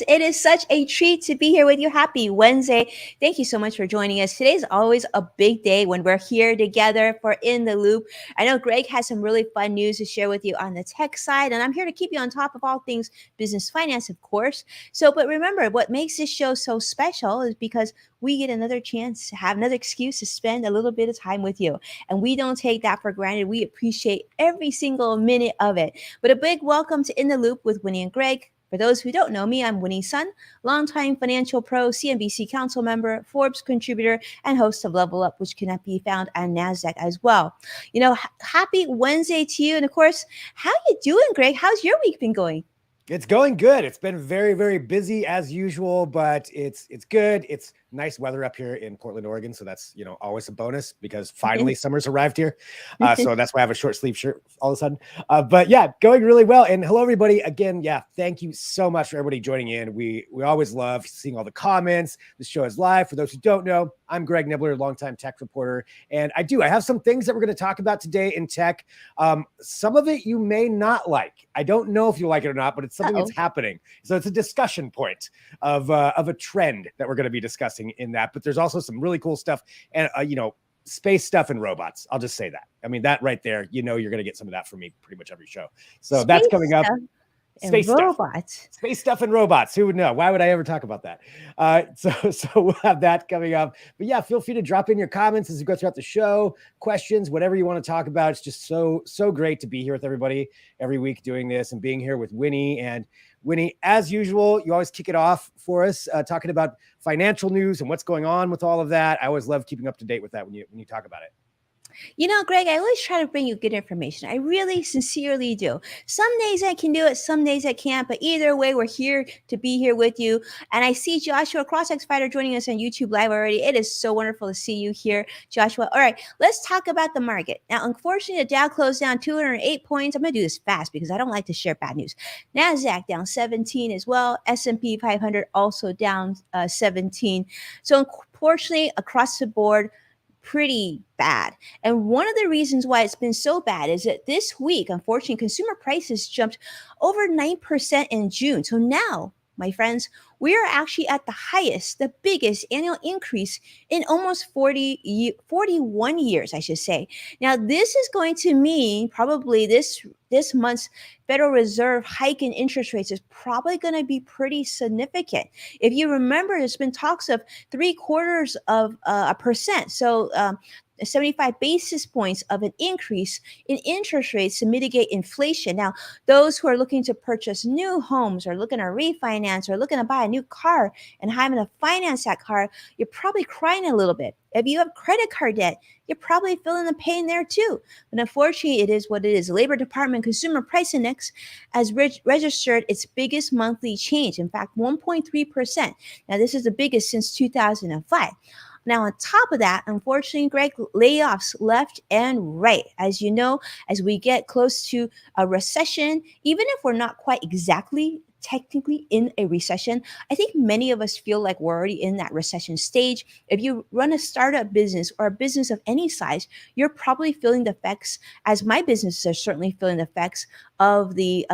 friends. It is such a treat to be here with you. Happy Wednesday. Thank you so much for joining us. Today's always a big day when we're here together for In the Loop. I know Greg has some really fun news to share with you on the tech side, and I'm here to keep you on top of all things business finance, of course. But remember, what makes this show so special is because we get another chance to have another excuse to spend a little bit of time with you. And we don't take that for granted. We appreciate every single minute of it. But a big welcome to In the Loop with Winnie and Greg. For those who don't know me, I'm Winnie Sun, longtime financial pro, CNBC council member, Forbes contributor, and host of Level Up, which can be found on NASDAQ as well. Happy Wednesday to you. And of course, how you doing, Greg? How's your week been going? It's going good. It's been very, very busy as usual, but it's good. It's nice weather up here in Portland, Oregon. So that's, always a bonus because finally summer's arrived here. So that's why I have a short sleeve shirt all of a sudden. But yeah, going really well. And hello, everybody. Again, yeah, thank you so much for everybody joining in. We always love seeing all the comments. The show is live. For those who don't know, I'm Greg Nibbler, longtime tech reporter. And I have some things that we're going to talk about today in tech. Some of it you may not like. I don't know if you like it or not, but it's something that's happening. So it's a discussion point of a trend that we're going to be discussing in that. But there's also some really cool stuff and, space stuff and robots. I'll just say that. I mean, that right there, you're going to get some of that from me pretty much every show. So space that's coming up. Space robots. Space stuff and robots. Who would know? Why would I ever talk about that? So we'll have that coming up. But yeah, feel free to drop in your comments as we go throughout the show, questions, whatever you want to talk about. It's just so great to be here with everybody every week doing this and being here with Winnie. And Winnie, as usual, you always kick it off for us, talking about financial news and what's going on with all of that. I always love keeping up to date with that when you talk about it. Greg, I always try to bring you good information. I really sincerely do. Some days I can do it, some days I can't, but either way, we're here to be here with you. And I see Joshua CrossX Fighter joining us on YouTube Live already. It is so wonderful to see you here, Joshua. All right, let's talk about the market. Now, unfortunately, the Dow closed down 208 points. I'm going to do this fast because I don't like to share bad news. NASDAQ down 17 as well. S&P 500 also down 17. So unfortunately, across the board, pretty bad. And one of the reasons why it's been so bad is that this week, unfortunately, consumer prices jumped over 9% in June. So now, my friends, we are actually at the highest, the biggest annual increase in almost 41 years, I should say. Now, this is going to mean probably this month's Federal Reserve hike in interest rates is probably going to be pretty significant. If you remember, there's been talks of 0.75%. So 75 basis points of an increase in interest rates to mitigate inflation. Now, those who are looking to purchase new homes or looking to refinance or looking to buy a new car and having to finance that car, you're probably crying a little bit. If you have credit card debt, you're probably feeling the pain there too. But unfortunately, it is what it is. The Labor Department Consumer Price Index has registered its biggest monthly change. In fact, 1.3%. Now, this is the biggest since 2005. Now, on top of that, unfortunately, Greg, layoffs left and right. As you know, as we get close to a recession, even if we're not quite exactly technically in a recession, I think many of us feel like we're already in that recession stage. If you run a startup business or a business of any size, you're probably feeling the effects, as my businesses are certainly feeling the effects of the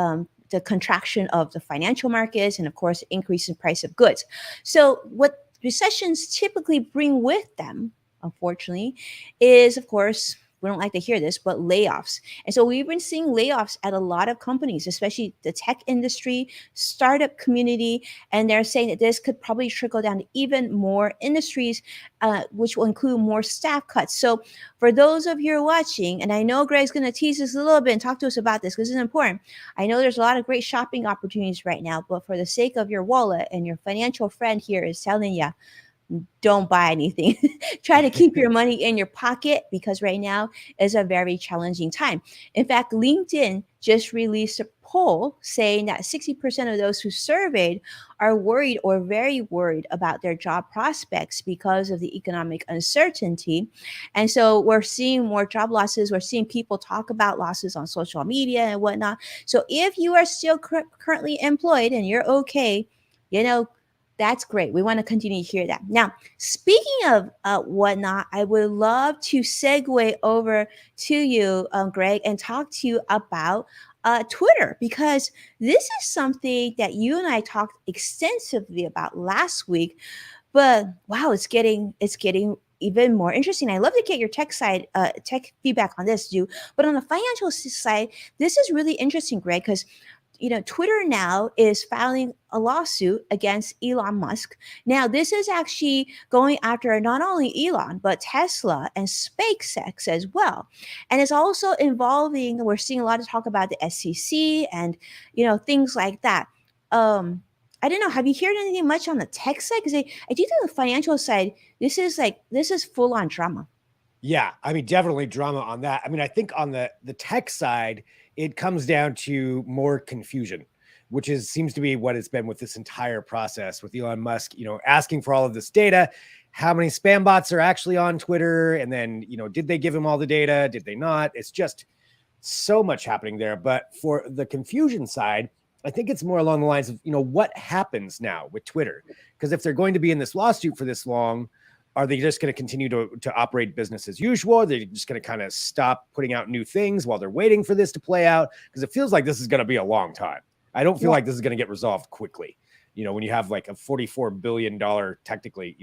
contraction of the financial markets and, of course, increase in price of goods. So what recessions typically bring with them, unfortunately, is, of course, we don't like to hear this, but layoffs. And so we've been seeing layoffs at a lot of companies, especially the tech industry, startup community, and they're saying that this could probably trickle down to even more industries, which will include more staff cuts. So for those of you who are watching, and I know Greg's going to tease us a little bit and talk to us about this because it's important. I know there's a lot of great shopping opportunities right now, but for the sake of your wallet, and your financial friend here is telling you, don't buy anything. Try to keep your money in your pocket because right now is a very challenging time. In fact, LinkedIn just released a poll saying that 60% of those who surveyed are worried or very worried about their job prospects because of the economic uncertainty. And so we're seeing more job losses. We're seeing people talk about losses on social media and whatnot. So if you are still currently employed and you're okay, that's great. We want to continue to hear that. Now, speaking of whatnot, I would love to segue over to you, Greg, and talk to you about Twitter, because this is something that you and I talked extensively about last week. But wow, it's getting even more interesting. I love to get your tech feedback on this, too. But on the financial side, this is really interesting, Greg, because Twitter now is filing a lawsuit against Elon Musk. Now, this is actually going after not only Elon, but Tesla and SpaceX as well. And it's also involving, we're seeing a lot of talk about the SEC and, things like that. I don't know. Have you heard anything much on the tech side? Because I do think on the financial side, this is full on drama. Yeah, I mean, definitely drama on that. I mean, I think on the tech side, it comes down to more confusion, which seems to be what it's been with this entire process with Elon Musk, asking for all of this data, how many spam bots are actually on Twitter, and then, did they give him all the data? Did they not? It's just so much happening there. But for the confusion side, I think it's more along the lines of, what happens now with Twitter? Because if they're going to be in this lawsuit for this long, are they just going to continue to operate business as usual? Are they just going to kind of stop putting out new things while they're waiting for this to play out? Because it feels like this is going to be a long time. I don't feel like this is going to get resolved quickly. When you have like a $44 billion, technically,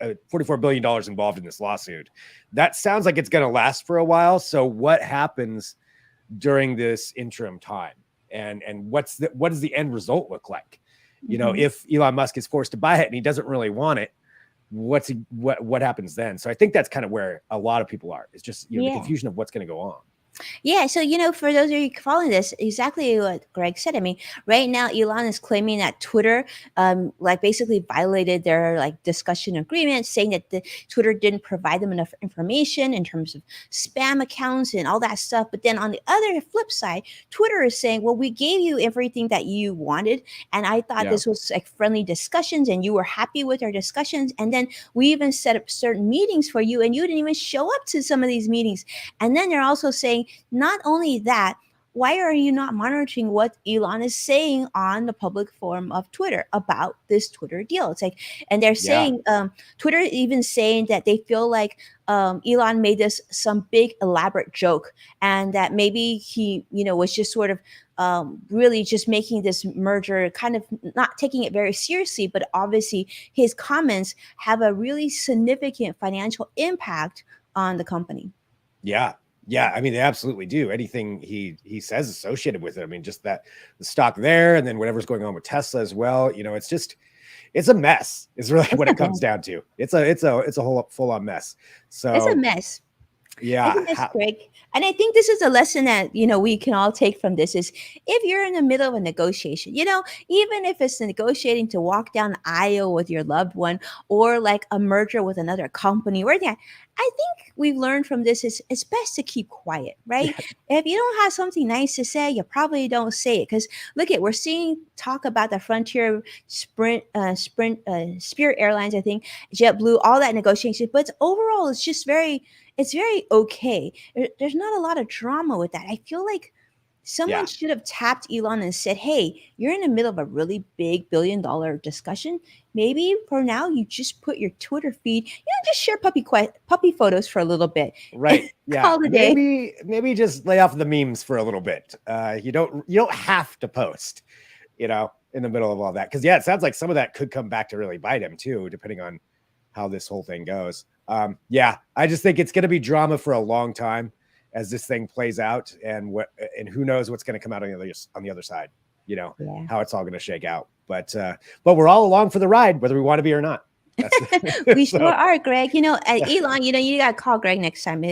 $44 billion involved in this lawsuit, that sounds like it's going to last for a while. So what happens during this interim time? And what does the end result look like? If Elon Musk is forced to buy it and he doesn't really want it, what happens then? So I think that's kind of where a lot of people are. It's just the confusion of what's going to go on. Yeah, so for those of you following this, exactly what Greg said. I mean, right now Elon is claiming that Twitter, basically violated their discussion agreement, saying that the Twitter didn't provide them enough information in terms of spam accounts and all that stuff. But then on the other flip side, Twitter is saying, well, we gave you everything that you wanted, and I thought this was friendly discussions, and you were happy with our discussions, and then we even set up certain meetings for you, and you didn't even show up to some of these meetings. And then they're also saying, not only that, why are you not monitoring what Elon is saying on the public forum of Twitter about this Twitter deal? It's and they're saying, Twitter even saying that they feel like Elon made this some big elaborate joke, and that maybe he, was just sort of really just making this merger, kind of not taking it very seriously, but obviously his comments have a really significant financial impact on the company. Yeah. Yeah, I mean, they absolutely do. Anything he says associated with it. I mean, just that the stock there, and then whatever's going on with Tesla as well. It's a mess. Is really what it comes down to. It's a whole full on mess. So it's a mess. Yeah, I think that's Greg. And I think this is a lesson that, we can all take from this is if you're in the middle of a negotiation, even if it's negotiating to walk down the aisle with your loved one or like a merger with another company or anything, I think we've learned from this is it's best to keep quiet, right? Yeah. If you don't have something nice to say, you probably don't say it. Because we're seeing talk about the Frontier, Spirit Airlines, I think, JetBlue, all that negotiation. But overall, it's very okay. There's not a lot of drama with that. I feel like someone should have tapped Elon and said, hey, you're in the middle of a really big $1 billion discussion. Maybe for now, you just put your Twitter feed, just share puppy photos for a little bit. Right. Yeah. Call it a day. Maybe just lay off the memes for a little bit. You don't have to post, in the middle of all that. Because it sounds like some of that could come back to really bite him too, depending on how this whole thing goes. I just think it's going to be drama for a long time as this thing plays out, and who knows what's going to come out on the other side, how it's all going to shake out. But we're all along for the ride, whether we want to be or not. We sure are, Greg. Elon, you got to call Greg next time.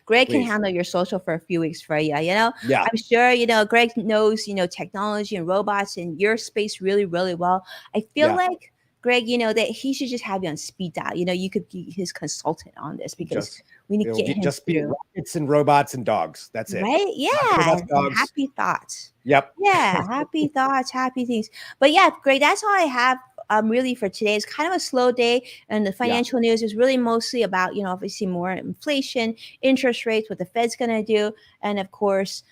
Greg can handle your social for a few weeks for you, Yeah. I'm sure, Greg knows, technology and robots and your space really, really well. I feel like, Greg, that he should just have you on speed dial. You could be his consultant on this because we need to get him just be rockets and robots and dogs. That's it. Right? Yeah. Happy thoughts. Yep. Yeah. Happy thoughts, happy things. But yeah, Greg, that's all I have really for today. It's kind of a slow day, and the financial news is really mostly about, obviously more inflation, interest rates, what the Fed's going to do, and of course,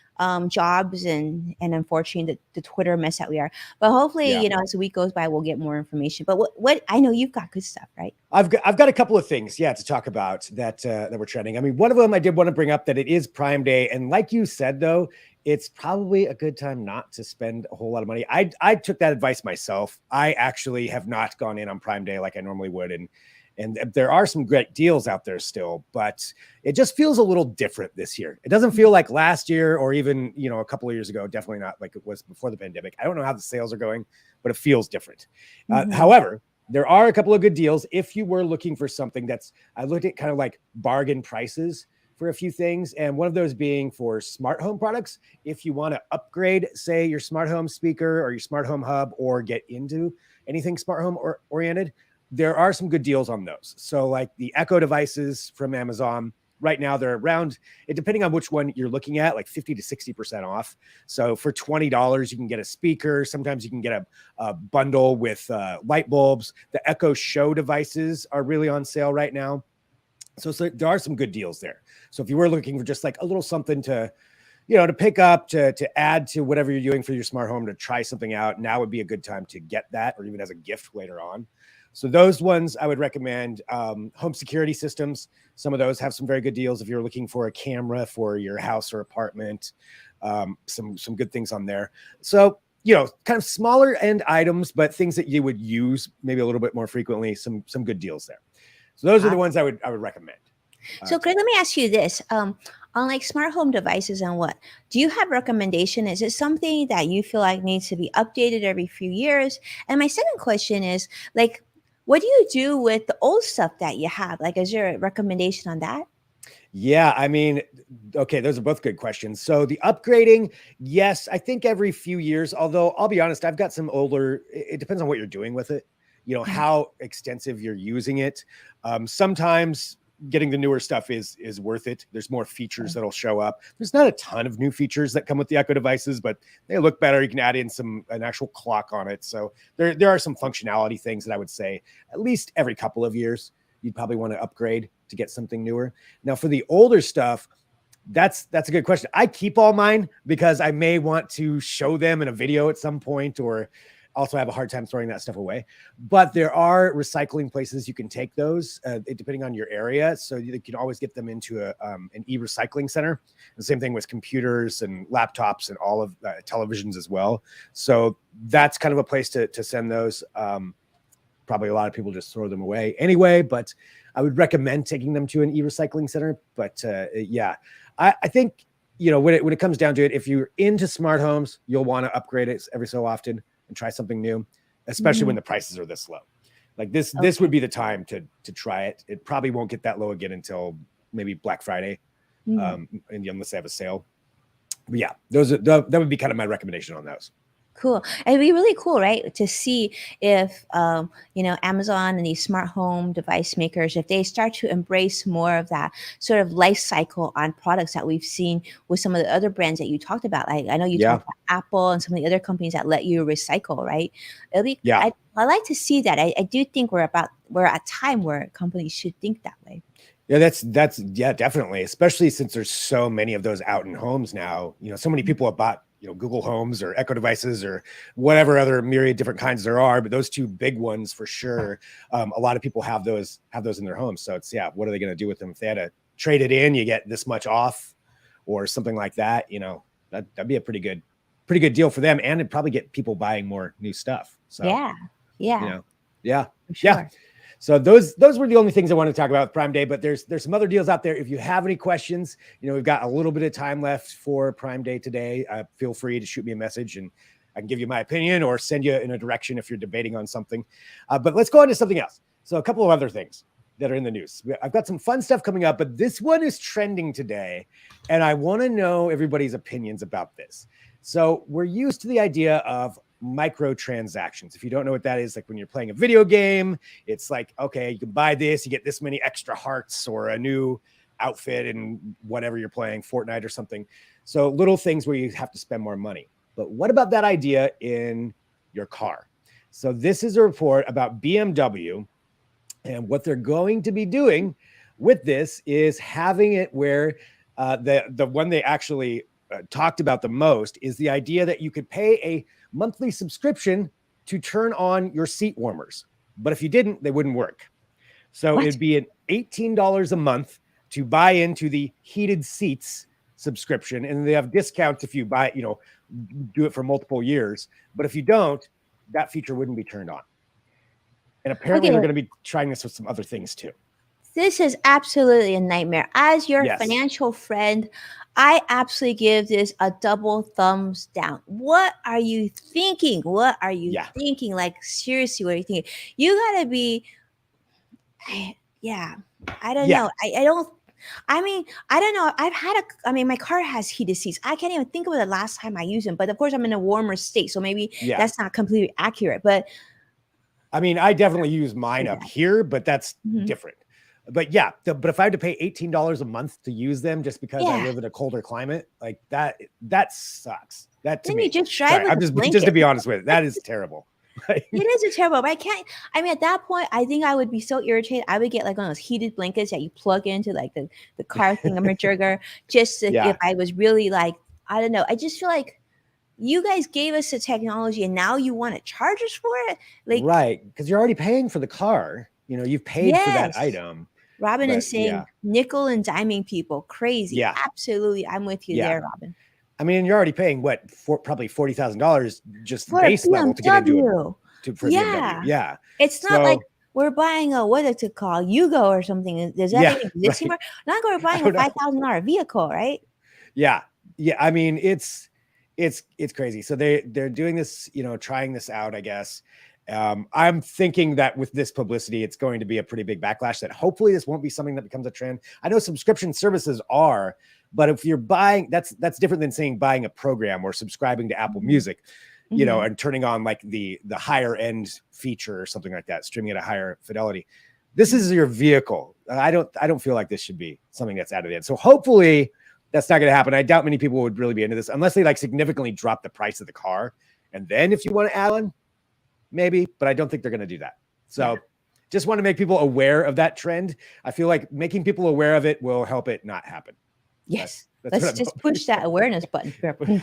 jobs and unfortunately the Twitter mess that we are. But hopefully, as the week goes by, we'll get more information. But what I know you've got good stuff, right? I've got a couple of things, to talk about that we're trending. I mean, one of them I did want to bring up that it is Prime Day, and like you said, though, it's probably a good time not to spend a whole lot of money. I took that advice myself. I actually have not gone in on Prime Day like I normally would, and there are some great deals out there still, but it just feels a little different this year. It doesn't feel like last year or even, a couple of years ago. Definitely not like it was before the pandemic. I don't know how the sales are going, but it feels different. However, there are a couple of good deals if you were looking for something I looked at kind of like bargain prices for a few things, and one of those being for smart home products. If you want to upgrade, say, your smart home speaker or your smart home hub, or get into anything smart home oriented, there are some good deals on those. So like the Echo devices from Amazon, right now they're around, depending on which one you're looking at, like 50 to 60% off. So for $20, you can get a speaker. Sometimes you can get a bundle with light bulbs. The Echo Show devices are really on sale right now. So there are some good deals there. So if you were looking for just like a little something to pick up, to add to whatever you're doing for your smart home, to try something out, now would be a good time to get that, or even as a gift later on. So those ones I would recommend. Home security systems, some of those have some very good deals if you're looking for a camera for your house or apartment. Some good things on there. So, kind of smaller end items, but things that you would use maybe a little bit more frequently, some good deals there. So those are the ones I would recommend. So Greg, let me ask you this. On like smart home devices and what, do you have recommendation? Is it something that you feel like needs to be updated every few years? And my second question is like, what do you do with the old stuff that you have? Like, is there a recommendation on that? Yeah, I mean, okay, those are both good questions. So the upgrading, yes, I think every few years, although I'll be honest, I've got some older, it depends on what you're doing with it, how extensive you're using it. Sometimes getting the newer stuff is worth it. There's more features that'll show up. There's not a ton of new features that come with the Echo devices, but they look better. You can add in an actual clock on it. So there are some functionality things that I would say at least every couple of years, you'd probably want to upgrade to get something newer. Now for the older stuff, that's a good question. I keep all mine because I may want to show them in a video at some point, or also have a hard time throwing that stuff away. But there are recycling places you can take those, depending on your area. So you can always get them into an e-recycling center. The same thing with computers and laptops and all of televisions as well. So that's kind of a place to send those. Probably a lot of people just throw them away anyway, but I would recommend taking them to an e-recycling center. But yeah, I think, when it comes down to it, if you're into smart homes, you'll want to upgrade it every so often and try something new, especially when the prices are this low. Like this would be the time to try it. It probably won't get that low again until maybe Black Friday, and unless they have a sale. But yeah, that would be kind of my recommendation on those. Cool. It'd be really cool, right? To see if, Amazon and these smart home device makers, if they start to embrace more of that sort of life cycle on products that we've seen with some of the other brands that you talked about. Like I know you talked about Apple and some of the other companies that let you recycle, right? It'll be, I like to see that. I do think we're at a time where companies should think that way. Yeah, that's definitely, especially since there's so many of those out in homes now. So many people have bought Google Homes or Echo devices or whatever other myriad different kinds there are, but those two big ones for sure. A lot of people have those in their homes. So it's, what are they going to do with them? If they had to trade it in, you get this much off or something like that. That'd be a pretty good deal for them, and it'd probably get people buying more new stuff. So yeah. So those were the only things I wanted to talk about with Prime Day, but there's some other deals out there. If you have any questions, we've got a little bit of time left for Prime Day today. Feel free to shoot me a message and I can give you my opinion or send you in a direction if you're debating on something. But let's go on to something else. So a couple of other things that are in the news. I've got some fun stuff coming up, but this one is trending today, and I want to know everybody's opinions about this. So we're used to the idea of microtransactions. If you don't know what that is, like when you're playing a video game, it's like, okay, you can buy this, you get this many extra hearts or a new outfit and whatever you're playing, Fortnite or something. So little things where you have to spend more money. But what about that idea in your car? So this is a report about BMW, and what they're going to be doing with this is having it where the one they actually talked about the most is the idea that you could pay a monthly subscription to turn on your seat warmers. But if you didn't, they wouldn't work. So it'd be an $18 a month to buy into the heated seats subscription, and they have discounts if you buy, do it for multiple years. But if you don't, that feature wouldn't be turned on. And apparently they're Okay, going to be trying this with some other things too. this is absolutely a nightmare. As your Yes. financial friend, I absolutely give this a double thumbs down. What are you thinking? What are you Yeah. thinking? Like, seriously, what are you thinking? You gotta be, yeah, I don't Yeah. know. I don't, I mean, I don't know. I mean, my car has heated seats. I can't even think of the last time I used them, but of course, I'm in a warmer state. So maybe Yeah. that's not completely accurate. But I mean, I definitely use mine up here, but that's Mhm. different. But yeah, but if I had to pay $18 a month to use them just because I Yeah. live in a colder climate, like that sucks. That to Then me. you just drive Sorry, with I'm a just to blanket. be honest with it, that is terrible. It is a terrible, but I can't. I mean, at that point, I think I would be so irritated. I would get like one of those heated blankets that you plug into like the car thingamajigger, just to, Yeah. if I was really like, I don't know. I just feel like you guys gave us the technology, and now you want to charge us for it. Like, Right, because you're already paying for the car. You've paid for that yes, item. Robin But is saying yeah. nickel and diming people crazy. Yeah. Absolutely, I'm with you Yeah. there, Robin. I mean, you're already paying probably $40,000 just For a base level to get into BMW. for a BMW. Yeah. It's not like So we're buying a what is it called, Yugo or something. Does that yeah, even exist right. anymore? Not going to buying I a don't know. $5,000 vehicle, right? Yeah. I mean, it's crazy. So they're doing this, trying this out, I guess. I'm thinking that with this publicity, it's going to be a pretty big backlash, that hopefully this won't be something that becomes a trend. I know subscription services are, but if you're buying, that's different than saying buying a program or subscribing to Apple Music, Mhm. and turning on like the higher end feature or something like that, streaming at a higher fidelity. This is your vehicle. I don't feel like this should be something that's added in. So hopefully that's not going to happen. I doubt many people would really be into this unless they like significantly drop the price of the car. And then if you want to add on, maybe, but I don't think they're going to do that. So just want to make people aware of that trend. I feel like making people aware of it will help it not happen. Yes. That's Let's just push that awareness button.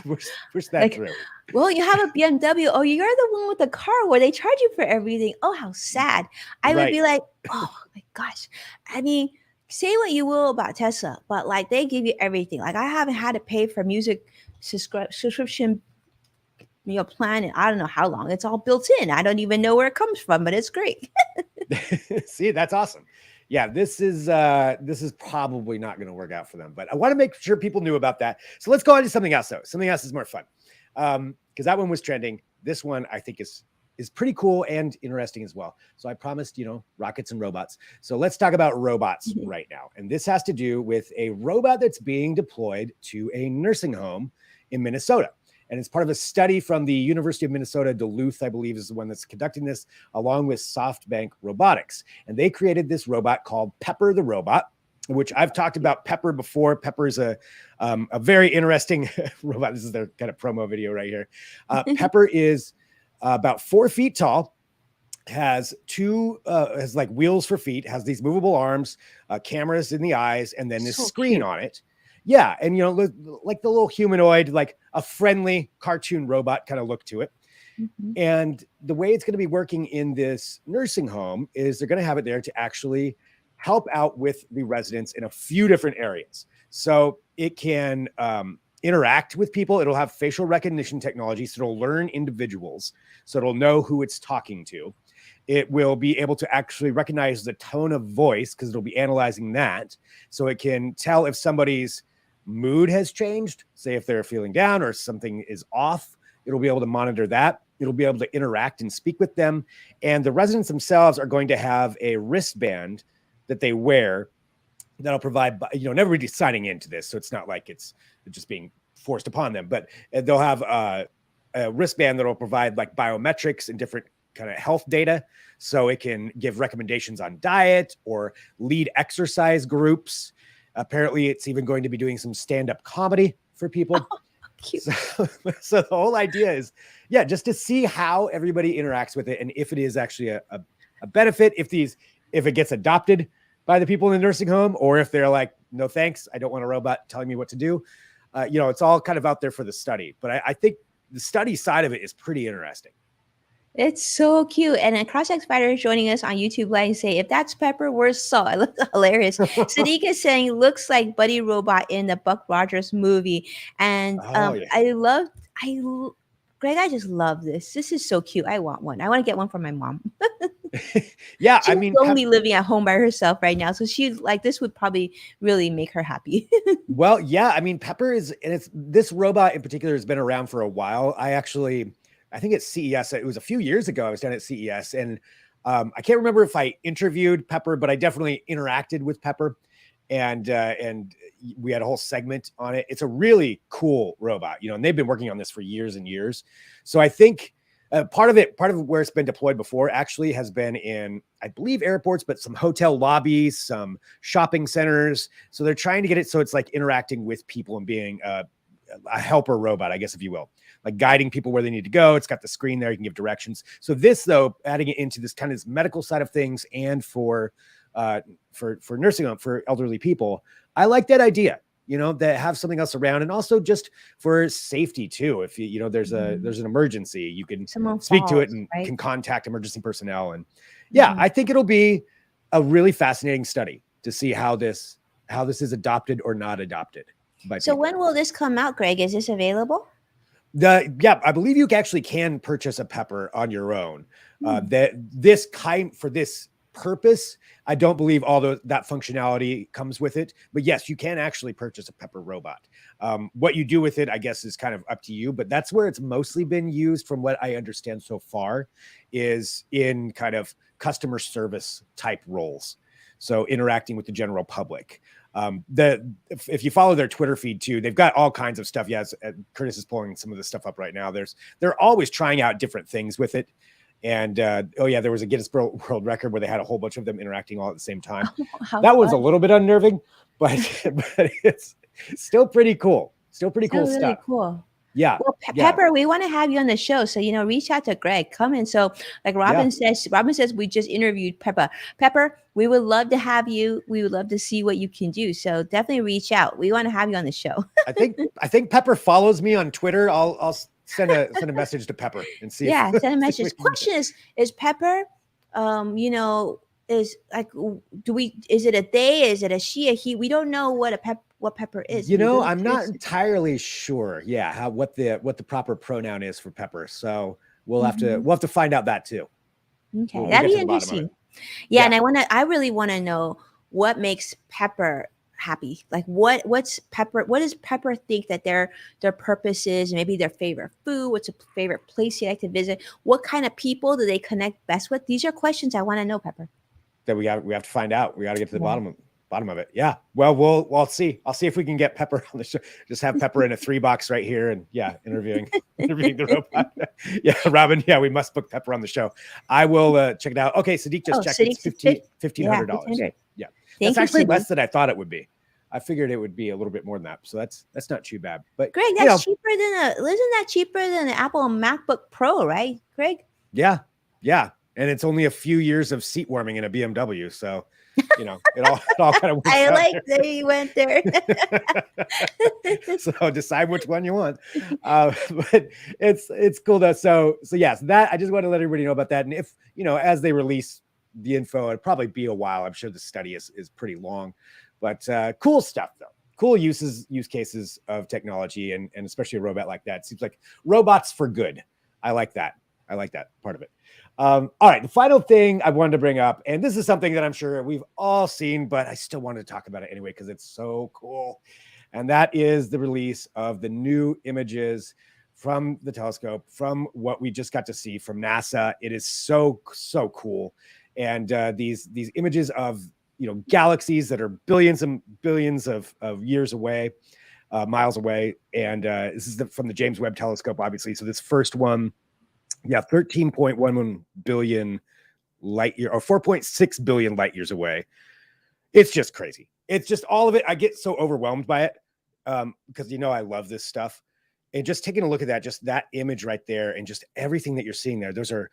push that Like, through. well, you have a BMW. Oh, you're the one with the car where they charge you for everything. Oh, how sad. I would be like, oh my gosh. I mean, say what you will about Tesla, but like they give you everything. Like I haven't had to pay for music subscription plan in I don't know how long. It's all built in. I don't even know where it comes from, but it's great. See, that's awesome. Yeah, this is probably not going to work out for them, but I want to make sure people knew about that. So let's go on to something else though. Something else is more fun. Because that one was trending. This one I think is pretty cool and interesting as well. So I promised, rockets and robots. So let's talk about robots right now. And this has to do with a robot that's being deployed to a nursing home in Minnesota. And it's part of a study from the University of Minnesota, Duluth, I believe is the one that's conducting this, along with SoftBank Robotics. And they created this robot called Pepper the Robot, which I've talked about Pepper before. Pepper is a very interesting robot. This is their kind of promo video right here. Pepper is about 4 feet tall, has has like wheels for feet, has these movable arms, cameras in the eyes, and then this screen on it. Yeah, and like the little humanoid, like a friendly cartoon robot kind of look to it. And the way it's going to be working in this nursing home is they're going to have it there to actually help out with the residents in a few different areas. So it can interact with people. It'll have facial recognition technology, so it'll learn individuals, so it'll know who it's talking to. It will be able to actually recognize the tone of voice because it'll be analyzing that. So it can tell if somebody's mood has changed, say if they're feeling down or something is off. It'll be able to monitor that. It'll be able to interact and speak with them. And the residents themselves are going to have a wristband that they wear that'll provide, and everybody's signing into this. So it's not like it's just being forced upon them, but they'll have a wristband that'll provide like biometrics and different kind of health data. So it can give recommendations on diet or lead exercise groups. Apparently it's even going to be doing some stand-up comedy for people. Oh, cute. So the whole idea is, just to see how everybody interacts with it. And if it is actually a benefit, if it gets adopted by the people in the nursing home, or if they're like, no, thanks, I don't want a robot telling me what to do. It's all kind of out there for the study, but I think the study side of it is pretty interesting. It's so cute. And then Cross-X Spider is joining us on YouTube Live and say, if that's Pepper, where's Saw? I look hilarious. Sadiq is saying, looks like Buddy Robot in the Buck Rogers movie. And Oh yeah. I, l- Greg, I just love this. This is so cute. I want one. I want to get one for my mom. Yeah, I She's mean, lonely living at home by herself right now. So she's like, this would probably really make her happy. well, yeah, I mean, Pepper is, and it's this robot in particular has been around for a while. I think it's CES. It was a few years ago. I was down at CES, and I can't remember if I interviewed Pepper, but I definitely interacted with Pepper, and we had a whole segment on it. It's a really cool robot, and they've been working on this for years and years. So I think part of where it's been deployed before actually has been in, I believe, airports, but some hotel lobbies, some shopping centers. So they're trying to get it so it's like interacting with people and being a helper robot, I guess, if you will, like guiding people where they need to go. It's got the screen there. You can give directions. So this, though, adding it into this kind of medical side of things and for nursing home for elderly people, I like that idea. That have something else around, and also just for safety too. If there's an emergency, you can Someone speak to it falls, and right? can contact emergency personnel. And yeah, I think it'll be a really fascinating study to see how this is adopted or not adopted by So people. when will this come out, Greg? Is this available? I believe you actually can purchase a Pepper on your own. For this purpose, I don't believe that functionality comes with it, but yes, you can actually purchase a Pepper robot. What you do with it, I guess, is kind of up to you, but that's where it's mostly been used, from what I understand so far, is in kind of customer service type roles. So interacting with the general public. If you follow their Twitter feed too, they've got all kinds of stuff. Yes, Curtis is pulling some of this stuff up right now. They're always trying out different things with it. And there was a Guinness World Record where they had a whole bunch of them interacting all at the same time. That was a little bit unnerving, but it's still pretty cool. Still pretty cool really stuff. Cool. Yeah. Well, Pepper, we want to have you on the show. So, reach out to Greg. Come in. So, like Robin says we just interviewed Pepper. Pepper, we would love to have you. We would love to see what you can do. So definitely reach out. We want to have you on the show. I think Pepper follows me on Twitter. I'll send a message to Pepper and see. Yeah, send a message. Question is Pepper, is like, is it a they? Is it a she, a he? We don't know what Pepper is. I'm not entirely sure. Yeah, what the proper pronoun is for Pepper. So we'll have to find out that too. Okay, that'd be interesting. Yeah, and I really want to know what makes Pepper happy. Like what's Pepper? What does Pepper think that their purpose is? Maybe their favorite food. What's a favorite place you like to visit? What kind of people do they connect best with? These are questions I want to know, Pepper. That we have to find out. We got to get to the bottom of it. Yeah. Well, we'll see. I'll see if we can get Pepper on the show. Just have Pepper in a 3-box right here, and interviewing the robot. Yeah, Robin. Yeah, we must book Pepper on the show. I will check it out. Okay, Sadiq just checked. It's $1,500. Yeah, that's actually less than I thought it would be. I figured it would be a little bit more than that. So that's not too bad. But Greg, that's cheaper than isn't that cheaper than the Apple MacBook Pro, right, Greg? Yeah. And it's only a few years of seat warming in a BMW. So, it all kind of works I like that you went there. So decide which one you want. But it's cool though. So yes, that I just want to let everybody know about that. And if, as they release the info, it'd probably be a while. I'm sure the study is pretty long, but cool stuff though. Cool use cases of technology and especially a robot like that. It seems like robots for good. I like that part of it. All right. The final thing I wanted to bring up, and this is something that I'm sure we've all seen, but I still wanted to talk about it anyway, because it's so cool. And that is the release of the new images from the telescope, from what we just got to see from NASA. It is so cool. And these images of, galaxies that are billions and billions of years away, miles away. And this is from the James Webb Telescope, obviously. So this first one, 13.11 billion light year, or 4.6 billion light years away. It's just crazy. It's just all of it. I get so overwhelmed by it because I love this stuff. And just taking a look at that, just that image right there, and just everything that you're seeing there. Those are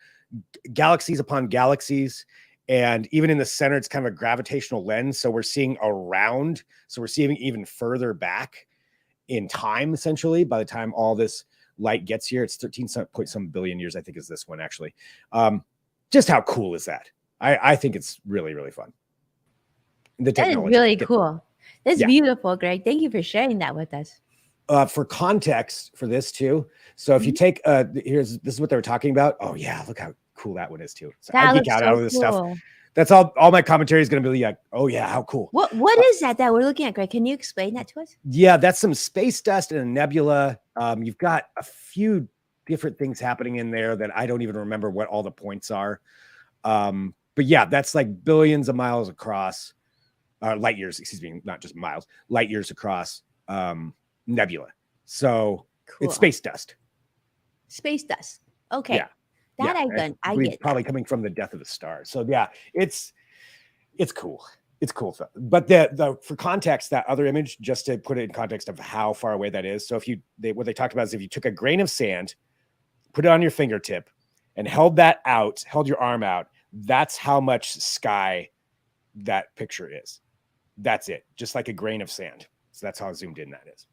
galaxies upon galaxies. And even in the center, it's kind of a gravitational lens. So we're seeing around. So we're seeing even further back in time, essentially, by the time all this light gets here. It's 13 point some billion years, I think, is this one actually. Just how cool is that? I think it's really, really fun. The technology. That is really cool. That's Yeah. beautiful, Greg. Thank you for sharing that with us. For context for this too. So if you take this is what they were talking about. Oh yeah, look how cool that one is too. So I geek out of this stuff. That's all my commentary is going to be like, oh yeah, how cool. What is that we're looking at, Greg? Can you explain that to us? Yeah, that's some space dust and a nebula. You've got a few different things happening in there that I don't even remember what all the points are. But yeah, that's like billions of miles across, light years, excuse me, not just miles, light years across nebula. So cool. It's space dust. Space dust. Okay. Yeah. That yeah, I get probably coming from the death of the star. So yeah, it's cool. It's cool stuff. But the for context, that other image, just to put it in context of how far away that is. So if what they talked about is if you took a grain of sand, put it on your fingertip, and held your arm out, that's how much sky that picture is. That's it. Just like a grain of sand. So that's how zoomed in that is.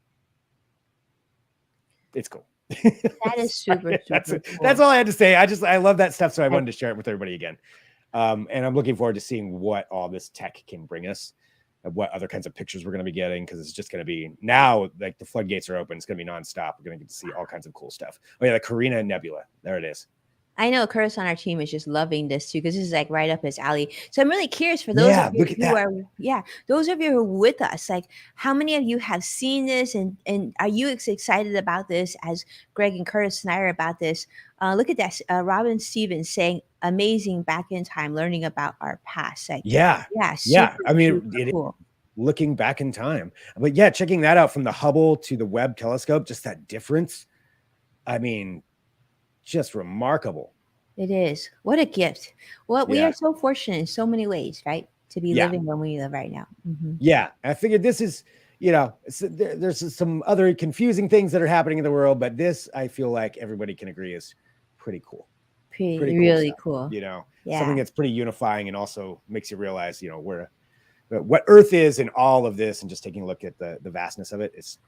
It's cool. That is super cool. That's all I had to say. I love that stuff. So I wanted to share it with everybody again. And I'm looking forward to seeing what all this tech can bring us, what other kinds of pictures we're going to be getting. Cause it's just going to be now, like the floodgates are open. It's going to be nonstop. We're going to get to see all kinds of cool stuff. Oh yeah. The Carina Nebula. There it is. I know Curtis on our team is just loving this too, because this is like right up his alley. So I'm really curious for those of you those of you who are with us, like how many of you have seen this and are you excited about this as Greg and Curtis and I are about this? Look at that. Robin Stevens saying amazing back in time, learning about our past. Like, yeah. I mean, cool. Looking back in time, but yeah, checking that out from the Hubble to the Webb telescope, just that difference. I mean, just remarkable. It is. What a gift. Well, we are so fortunate in so many ways, right? To be living when we live right now. Mm-hmm. Yeah. I figured this is, there's some other confusing things that are happening in the world, but this, I feel like everybody can agree is pretty cool. Pretty cool really stuff, cool. Something that's pretty unifying and also makes you realize, what Earth is in all of this and just taking a look at the vastness of it. It's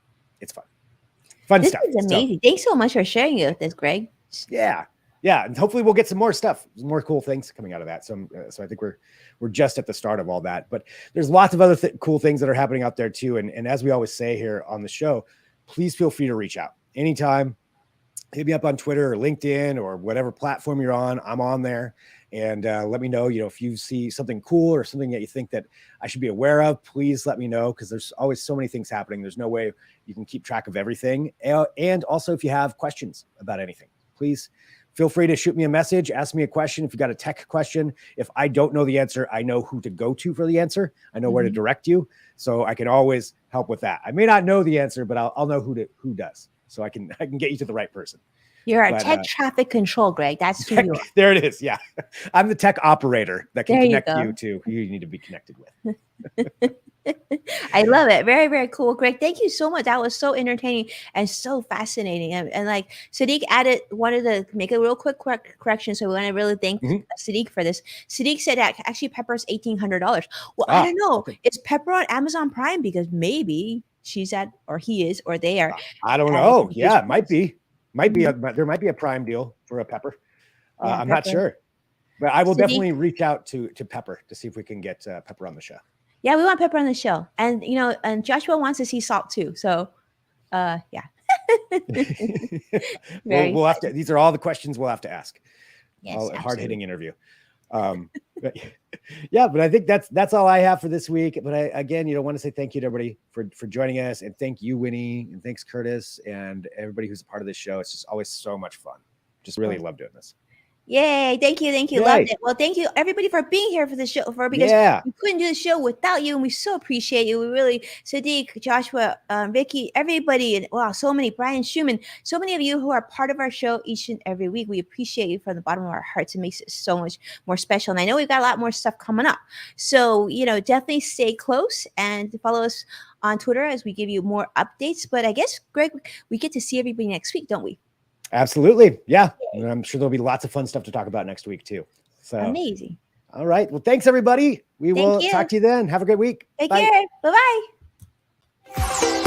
fun. This stuff. This is amazing. Thanks so much for sharing it with us, Greg. Yeah. And hopefully we'll get some more stuff, more cool things coming out of that. So I think we're just at the start of all that, but there's lots of other cool things that are happening out there too. And as we always say here on the show, please feel free to reach out anytime. Hit me up on Twitter or LinkedIn or whatever platform you're on. I'm on there, and let me know, if you see something cool or something that you think that I should be aware of, please let me know. Cause there's always so many things happening. There's no way you can keep track of everything. And also if you have questions about anything, please feel free to shoot me a message, ask me a question. If you got a tech question, if I don't know the answer, I know who to go to for the answer. I know where to direct you. So I can always help with that. I may not know the answer, but I'll know who does. So I can get you to the right person. You're a tech traffic control, Greg. That's who you are. There it is. Yeah. I'm the tech operator that can connect you to who you need to be connected with. I love it. Very, very cool. Greg, thank you so much. That was so entertaining and so fascinating. And like Sadiq wanted to make a real quick correction. So we want to really thank Sadiq for this. Sadiq said that actually Pepper's $1,800. Well, I don't know. Okay. Is Pepper on Amazon Prime? Because maybe she's at, or he is, or they are. I don't know. Yeah, it might be. There might be a Prime deal for a Pepper. I'm not sure. But I will definitely reach out to Pepper to see if we can get Pepper on the show. Yeah, we want Pepper on the show. And, and Joshua wants to see Salt too. So, yeah. We'll have to, these are all the questions we'll have to ask. Yes, hard-hitting interview. But I think that's all I have for this week. But I want to say thank you to everybody for joining us, and thank you, Winnie, and thanks, Curtis, and everybody who's a part of this show. It's just always so much fun. Just really love doing this. Yay. Thank you. Yay. Loved it. Well, thank you everybody for being here for the show, because we couldn't do the show without you. And we so appreciate you. We really, Sadiq, Joshua, Vicky, everybody. And wow, so many, Brian Schumann, so many of you who are part of our show each and every week. We appreciate you from the bottom of our hearts. It makes it so much more special. And I know we've got a lot more stuff coming up. So, definitely stay close and follow us on Twitter as we give you more updates. But I guess, Greg, we get to see everybody next week, don't we? Absolutely. Yeah. And I'm sure therell be lots of fun stuff to talk about next week too. So amazing. All right. Well, thanks everybody. We will talk to you then. Have a great week. Take care. Bye-bye.